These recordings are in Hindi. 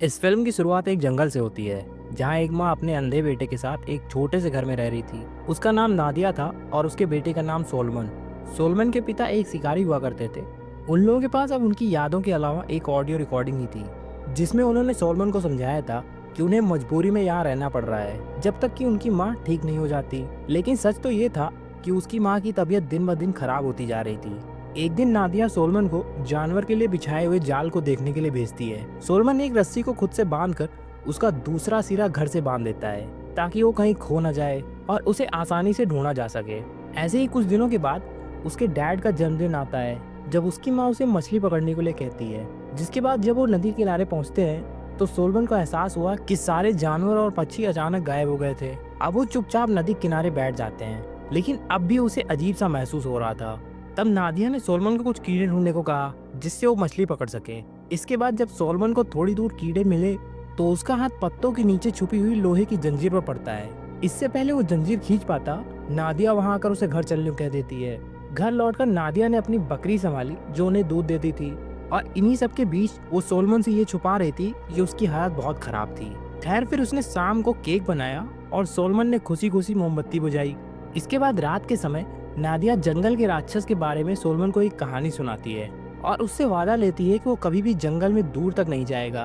इस फिल्म की शुरुआत एक जंगल से होती है, जहाँ एक माँ अपने अंधे बेटे के साथ एक छोटे से घर में रह रही थी। उसका नाम नादिया था और उसके बेटे का नाम सोलमन। सोलमन के पिता एक शिकारी हुआ करते थे। उन लोगों के पास अब उनकी यादों के अलावा एक ऑडियो रिकॉर्डिंग ही थी, जिसमें उन्होंने सोलमन को समझाया था कि उन्हें मजबूरी में यहाँ रहना पड़ रहा है जब तक कि उनकी माँ ठीक नहीं हो जाती। लेकिन सच तो ये था कि उसकी माँ की तबीयत दिन ब दिन खराब होती जा रही थी। एक दिन नादिया सोलमन को जानवर के लिए बिछाए हुए जाल को देखने के लिए भेजती है। सोलमन एक रस्सी को खुद से बांधकर उसका दूसरा सिरा घर से बांध देता है ताकि वो कहीं खो न जाए और उसे आसानी से ढूंढा जा सके। ऐसे ही कुछ दिनों के बाद उसके डैड का जन्मदिन आता है, जब उसकी माँ उसे मछली पकड़ने के लिए कहती है। जिसके बाद जब वो नदी किनारे पहुंचते हैं तो सोलमन को एहसास हुआ कि सारे जानवर और पक्षी अचानक गायब हो गए थे। अब वो चुपचाप नदी किनारे बैठ जाते हैं, लेकिन अब भी उसे अजीब सा महसूस हो रहा था। तब नादिया ने सोलमन को कुछ कीड़े ढूंढने को कहा जिससे वो मछली पकड़ सके। इसके बाद जब सोलमन को थोड़ी दूर कीड़े मिले तो उसका हाथ पत्तों के नीचे छुपी हुई लोहे की जंजीर पर पड़ता है। इससे पहले वो जंजीर खींच पाता, नादिया वहां आकर उसे घर चलने को कह देती है। घर लौटकर नादिया ने अपनी बकरी संभाली जो उन्हें दूध देती थी, और इन्हीं सब के बीच वो सोलमन से ये छुपा रही थी कि उसकी हालत बहुत खराब थी। खैर, फिर उसने शाम को केक बनाया और सोलमन ने खुशी खुशी मोमबत्ती बुझाई। इसके बाद रात के समय नादिया जंगल के राक्षस के बारे में सोलमन को एक कहानी सुनाती है और उससे वादा लेती है कि वो कभी भी जंगल में दूर तक नहीं जाएगा।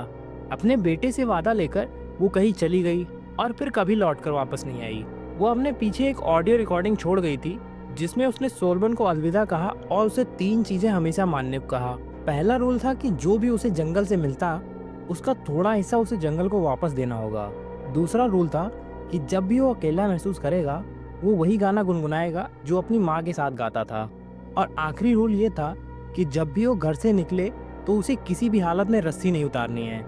अपने बेटे से वादा लेकर वो कहीं चली गई और फिर कभी लौटकर वापस नहीं आई। वो अपने पीछे एक ऑडियो रिकॉर्डिंग छोड़ गई थी जिसमें उसने सोलमन को अलविदा कहा और उसे 3 चीजें हमेशा मानने को कहा। पहला रूल था कि जो भी उसे जंगल से मिलता उसका थोड़ा हिस्सा उसे जंगल को वापस देना होगा। दूसरा रूल था कि जब भी वो अकेला महसूस करेगा वो वही गाना गुनगुनाएगा जो अपनी माँ के साथ गाता था। और आखिरी रूल ये था कि जब भी वो घर से निकले तो उसे किसी भी हालत में रस्सी नहीं उतारनी है।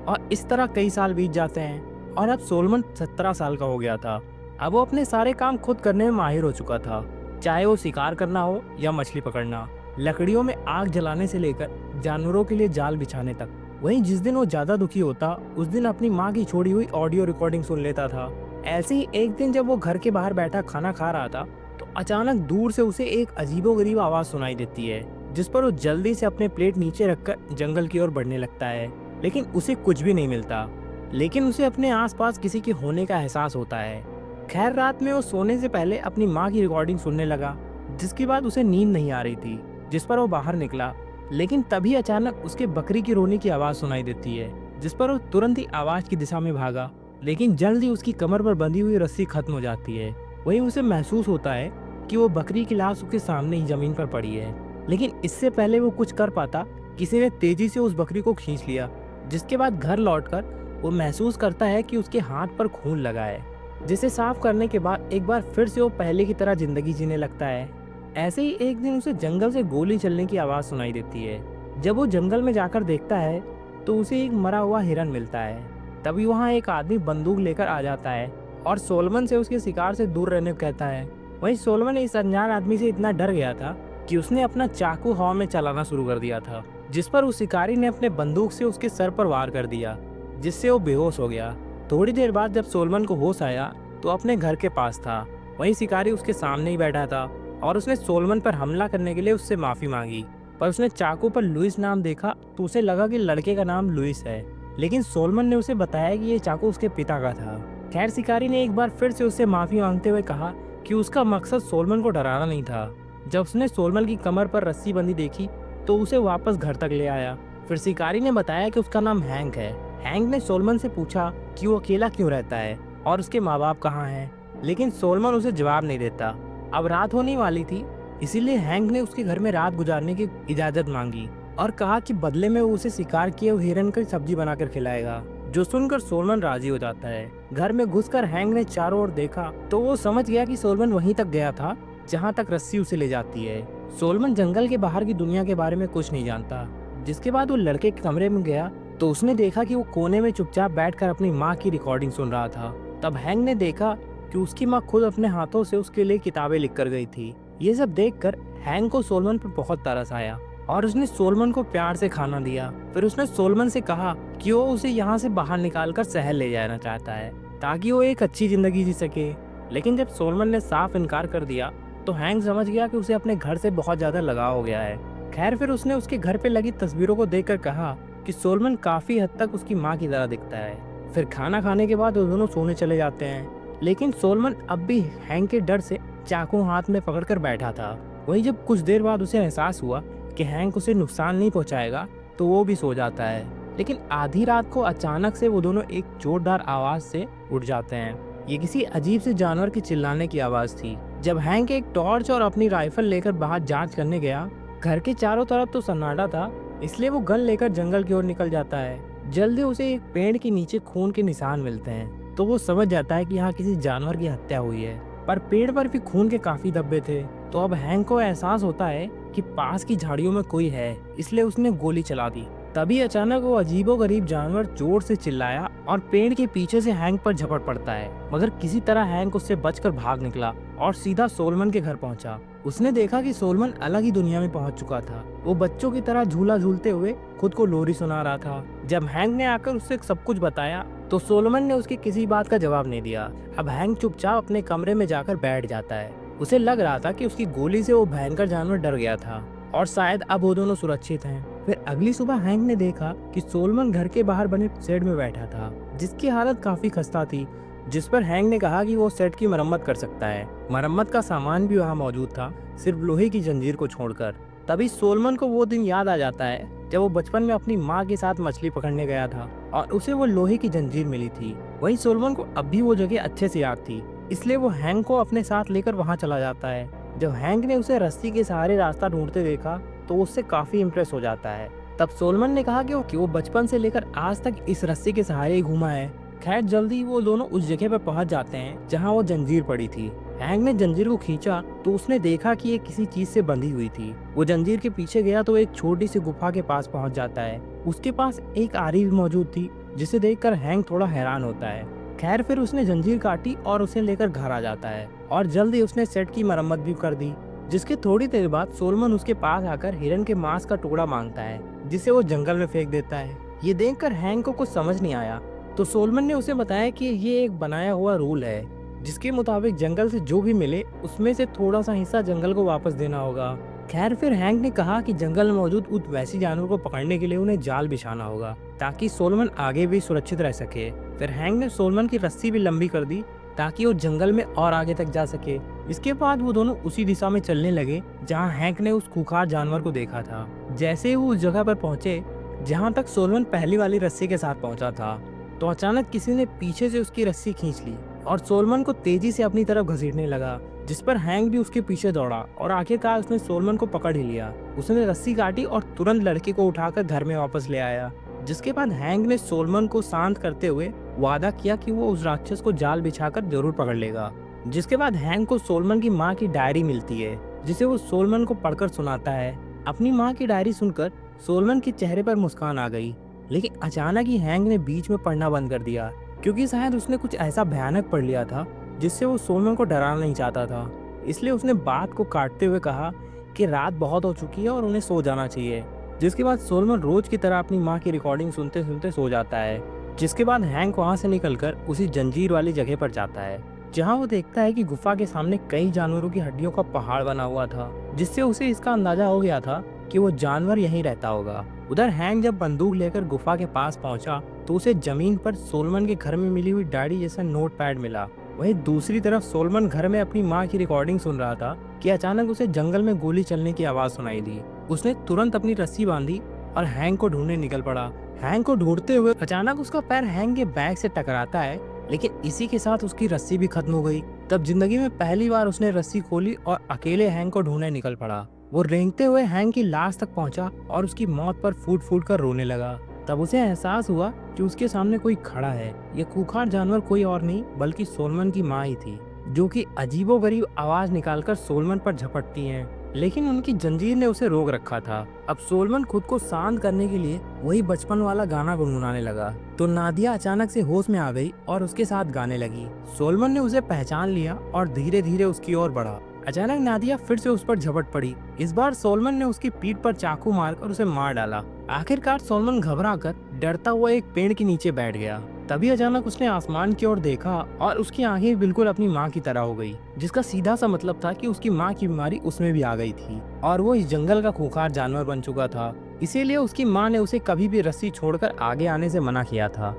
और इस तरह कई साल बीत जाते हैं और अब सोलमन 17 साल का हो गया था। अब वो अपने सारे काम खुद करने में माहिर हो चुका था, चाहे वो शिकार करना हो या मछली पकड़ना, लकड़ियों में आग जलाने से लेकर जानवरों के लिए जाल बिछाने तक। वहीं जिस दिन वो ज्यादा दुखी होता उस दिन अपनी माँ की छोड़ी हुई ऑडियो रिकॉर्डिंग सुन लेता था। ऐसे ही एक दिन जब वो घर के बाहर बैठा खाना खा रहा था तो अचानक दूर से उसे एक अजीबोगरीब आवाज सुनाई देती है, जिस पर वो जल्दी से अपने प्लेट नीचे रखकर जंगल की ओर बढ़ने लगता है। लेकिन उसे कुछ भी नहीं मिलता, लेकिन उसे अपने आसपास किसी के होने का एहसास होता है। खैर, रात में वो सोने से पहले अपनी माँ की रिकॉर्डिंग सुनने लगा, जिसके बाद उसे नींद नहीं आ रही थी, जिस पर वो बाहर निकला। लेकिन तभी अचानक उसके बकरी की रोने की आवाज सुनाई देती है, जिस पर वो तुरंत ही आवाज की दिशा में भागा। लेकिन जल्द ही उसकी कमर पर बंधी हुई रस्सी खत्म हो जाती है। वहीं उसे महसूस होता है कि वो बकरी की लाश उसके सामने ही जमीन पर पड़ी है। लेकिन इससे पहले वो कुछ कर पाता, किसी ने तेजी से उस बकरी को खींच लिया, जिसके बाद घर लौटकर वो महसूस करता है कि उसके हाथ पर खून लगा है, जिसे साफ करने के बाद एक बार फिर से वो पहले की तरह जिंदगी जीने लगता है। ऐसे ही एक दिन उसे जंगल से गोली चलने की आवाज सुनाई देती है। जब वो जंगल में जाकर देखता है तो उसे एक मरा हुआ हिरन मिलता है। तभी वहाँ एक आदमी बंदूक लेकर आ जाता है और सोलमन से उसके शिकार से दूर रहने को कहता है। वहीं सोलमन इस अनजान आदमी से इतना डर गया था कि उसने अपना चाकू हवा में चलाना शुरू कर दिया था, जिस पर उस शिकारी ने अपने बंदूक से उसके सर पर वार कर दिया, जिससे वो बेहोश हो गया। थोड़ी देर बाद जब सोलमन को होश आया तो अपने घर के पास था। वहीं शिकारी उसके सामने ही बैठा था और उसने सोलमन पर हमला करने के लिए उससे माफी मांगी, पर उसने चाकू पर लुइस नाम देखा तो उसे लगा कि लड़के का नाम लुइस है। लेकिन सोलमन ने उसे बताया कि ये चाकू उसके पिता का था। खैर, शिकारी ने एक बार फिर से उससे माफी मांगते हुए कहा कि उसका मकसद सोलमन को डराना नहीं था। जब उसने सोलमन की कमर पर रस्सी बंधी देखी तो उसे वापस घर तक ले आया। फिर शिकारी ने बताया कि उसका नाम हैंक है। हैंक ने सोलमन से पूछा कि वो अकेला क्यों रहता है और उसके माँ बाप कहाँ हैं, लेकिन सोलमन उसे जवाब नहीं देता। अब रात होने वाली थी, इसीलिए हैंक ने उसके घर में रात गुजारने की इजाजत मांगी और कहा कि बदले में वो उसे शिकार किए हुए हिरन की सब्जी बनाकर खिलाएगा, जो सुनकर सोलमन राजी हो जाता है। घर में घुसकर हैंक ने चारों ओर देखा तो वो समझ गया कि सोलमन वहीं तक गया था जहां तक रस्सी उसे ले जाती है। सोलमन जंगल के बाहर की दुनिया के बारे में कुछ नहीं जानता। जिसके बाद वो लड़के के कमरे में गया तो उसने देखा कि वो कोने में चुपचाप बैठकर अपनी माँ की रिकॉर्डिंग सुन रहा था। तब हैंक ने देखा कि उसकी माँ खुद अपने हाथों से उसके लिए किताबें लिख कर गई थी। ये सब देखकर हैंक को सोलमन पर बहुत तरस आया और उसने सोलमन को प्यार से खाना दिया। फिर उसने सोलमन से कहा कि वो उसे यहाँ से बाहर निकालकर शहर ले जाना चाहता है ताकि वो एक अच्छी जिंदगी जी सके। लेकिन जब सोलमन ने साफ इनकार कर दिया तो हैंक समझ गया कि उसे अपने घर से बहुत ज्यादा लगाव हो गया है। खैर, फिर उसने उसके घर पे लगी तस्वीरों को देखकर कहा कि सोलमन काफी हद तक उसकी माँ की तरह दिखता है। फिर खाना खाने के बाद वो दोनों सोने चले जाते हैं, लेकिन सोलमन अब भी हैंक के डर से चाकू हाथ में पकड़कर बैठा था। वहीं जब कुछ देर बाद उसे एहसास हुआ कि हैंक उसे नुकसान नहीं पहुंचाएगा, तो वो भी सो जाता है। लेकिन आधी रात को अचानक से वो दोनों एक जोरदार आवाज से उठ जाते हैं। ये किसी अजीब से जानवर की चिल्लाने की आवाज थी। जब हैंक एक टॉर्च और अपनी राइफल लेकर बाहर जांच करने गया, घर के चारों तरफ तो सन्नाटा था, इसलिए वो गन लेकर जंगल की ओर निकल जाता है। जल्दी उसे एक पेड़ के नीचे खून के निशान मिलते हैं, तो वो समझ जाता है कि यहाँ किसी जानवर की हत्या हुई है। पर पेड़ पर भी खून के काफी धब्बे थे। तो अब हैंक को एहसास होता है कि पास की झाड़ियों में कोई है, इसलिए उसने गोली चला दी। तभी अचानक वो अजीबोगरीब जानवर जोर से चिल्लाया और पेड़ के पीछे से हैंक पर झपट पड़ता है। मगर किसी तरह हैंक उससे बचकर भाग निकला और सीधा सोलमन के घर पहुंचा। उसने देखा कि सोलमन अलग ही दुनिया में पहुंच चुका था। वो बच्चों की तरह झूला झूलते हुए खुद को लोरी सुना रहा था। जब हैंक ने आकर उससे सब कुछ बताया, तो सोलमन ने उसकी किसी बात का जवाब नहीं दिया। अब हैंक चुपचाप अपने कमरे में जाकर बैठ जाता है। उसे लग रहा था कि उसकी गोली से वो भयंकर जानवर डर गया था और शायद अब वो दोनों सुरक्षित हैं। फिर अगली सुबह हैंक ने देखा कि सोलमन घर के बाहर बने शेड में बैठा था, जिसकी हालत काफी खस्ता थी। जिस पर हैंक ने कहा कि वो शेड की मरम्मत कर सकता है। मरम्मत का सामान भी वहाँ मौजूद था, सिर्फ लोहे की जंजीर को छोड़कर। तभी सोलमन को वो दिन याद आ जाता है जब वो बचपन में अपनी माँ के साथ मछली पकड़ने गया था और उसे वो लोहे की जंजीर मिली थी। वहीं सोलमन को अब भी वो जगह अच्छे से याद थी, इसलिए वो हैंक को अपने साथ लेकर वहाँ चला जाता है। जब हैंक ने उसे रस्सी के सहारे रास्ता ढूंढते देखा, तो उससे काफी इम्प्रेस हो जाता है। तब सोलमन ने कहा कि वो बचपन से लेकर आज तक इस रस्सी के सहारे ही घूमा है। खैर जल्दी वो दोनों उस जगह पर पहुंच जाते हैं जहां वो जंजीर पड़ी थी। हैंक ने जंजीर को खींचा तो उसने देखा कि ये किसी चीज से बंधी हुई थी। वो जंजीर के पीछे गया तो एक छोटी सी गुफा के पास पहुंच जाता है। उसके पास एक आरी भी मौजूद थी, जिसे देखकर हैंक थोड़ा हैरान होता है। खैर फिर उसने जंजीर काटी और उसे लेकर घर आ जाता है और जल्दी उसने सेट की मरम्मत भी कर दी। जिसके थोड़ी देर बाद सोलमन उसके पास आकर हिरन के मांस का टुकड़ा मांगता है, जिसे वो जंगल में फेंक देता है। ये देखकर हैंक को कुछ समझ नहीं आया, तो सोलमन ने उसे बताया कि ये एक बनाया हुआ रूल है, जिसके मुताबिक जंगल से जो भी मिले उसमें से थोड़ा सा हिस्सा जंगल को वापस देना होगा। खैर फिर हैंक ने कहा कि जंगल में मौजूद उस वैसी जानवर को पकड़ने के लिए उन्हें जाल बिछाना होगा, ताकि सोलमन आगे भी सुरक्षित रह सके। फिर हैंक ने सोलमन की रस्सी भी लंबी कर दी ताकि वो जंगल में और आगे तक जा सके। इसके बाद वो दोनों उसी दिशा में चलने लगे जहाँ हैंक ने उस खूंखार जानवर को देखा था। जैसे ही वो उस जगह पर पहुंचे जहाँ तक सोलमन पहली वाली रस्सी के साथ पहुंचा था, तो अचानक किसी ने पीछे से उसकी रस्सी खींच ली और सोलमन को तेजी से अपनी तरफ घसीटने लगा, जिस पर हैंक भी उसके पीछे दौड़ा और आखिरकार उसने सोलमन को पकड़ ही लिया। उसने रस्सी काटी और तुरंत लड़के को उठाकर घर में वापस ले आया। जिसके बाद हैंक ने सोलमन को शांत करते हुए वादा किया कि वो उस राक्षस को जाल बिछाकर जरूर पकड़ लेगा। जिसके बाद हैंक को सोलमन की माँ की डायरी मिलती है, जिसे वो सोलमन को पढ़कर सुनाता है। अपनी माँ की डायरी सुनकर सोलमन के चेहरे पर मुस्कान आ गई, लेकिन अचानक ही हैंक ने बीच में पढ़ना बंद कर दिया, क्योंकि शायद उसने कुछ ऐसा भयानक पढ़ लिया था जिससे वो सोलमन को डराना नहीं चाहता था। इसलिए उसने बात को काटते हुए कहा कि रात बहुत हो चुकी है और उन्हें सो जाना चाहिए। जिसके बाद सोलमन रोज की तरह अपनी माँ की रिकॉर्डिंग सुनते सुनते सो जाता है। जिसके बाद हैंक वहाँ से निकलकर उसी जंजीर वाली जगह पर जाता है, जहाँ वो देखता है कि गुफा के सामने कई जानवरों की हड्डियों का पहाड़ बना हुआ था, जिससे उसे इसका अंदाजा हो गया था कि वो जानवर यहीं रहता होगा। उधर हैंक जब बंदूक लेकर गुफा के पास पहुंचा, तो उसे जमीन पर सोलमन के घर में मिली हुई डायरी जैसा नोट पैड मिला। वहीं दूसरी तरफ सोलमन घर में अपनी माँ की रिकॉर्डिंग सुन रहा था कि अचानक उसे जंगल में गोली चलने की आवाज सुनाई दी। उसने तुरंत अपनी रस्सी बांधी और हैंक को ढूंढने निकल पड़ा। हैंक को ढूंढते हुए अचानक उसका पैर हैंक के बैग से टकराता है, लेकिन इसी के साथ उसकी रस्सी भी खत्म हो गई। तब जिंदगी में पहली बार उसने रस्सी खोली और अकेले हैंक को ढूंढने निकल पड़ा। वो रेंगते हुए हैंक की लाश तक पहुंचा और उसकी मौत पर फूट फूट कर रोने लगा। तब उसे एहसास हुआ कि उसके सामने कोई खड़ा है। ये खूंखार जानवर कोई और नहीं बल्कि सोलमन की माँ ही थी, जो कि अजीबोगरीब आवाज निकालकर सोलमन पर झपटती हैं। लेकिन उनकी जंजीर ने उसे रोक रखा था। अब सोलमन खुद को शांत करने के लिए वही बचपन वाला गाना गुनगुनाने लगा, तो नादिया अचानक से होश में आ गई और उसके साथ गाने लगी। सोलमन ने उसे पहचान लिया और धीरे धीरे उसकी ओर बढ़ा। अचानक नादिया फिर से उस पर झपट पड़ी। इस बार सोलमन ने उसकी पीठ पर चाकू मारकर उसे मार डाला आखिरकार सोलमन घबराकर डरता हुआ एक पेड़ के नीचे बैठ गया। तभी अचानक उसने आसमान की ओर देखा और उसकी आंखें बिल्कुल अपनी माँ की तरह हो गई, जिसका सीधा सा मतलब था कि उसकी माँ की बीमारी उसमें भी आ गई थी और वो इस जंगल का खूंखार जानवर बन चुका था। इसीलिए उसकी माँ ने उसे कभी भी रस्सी छोड़कर आगे आने से मना किया था।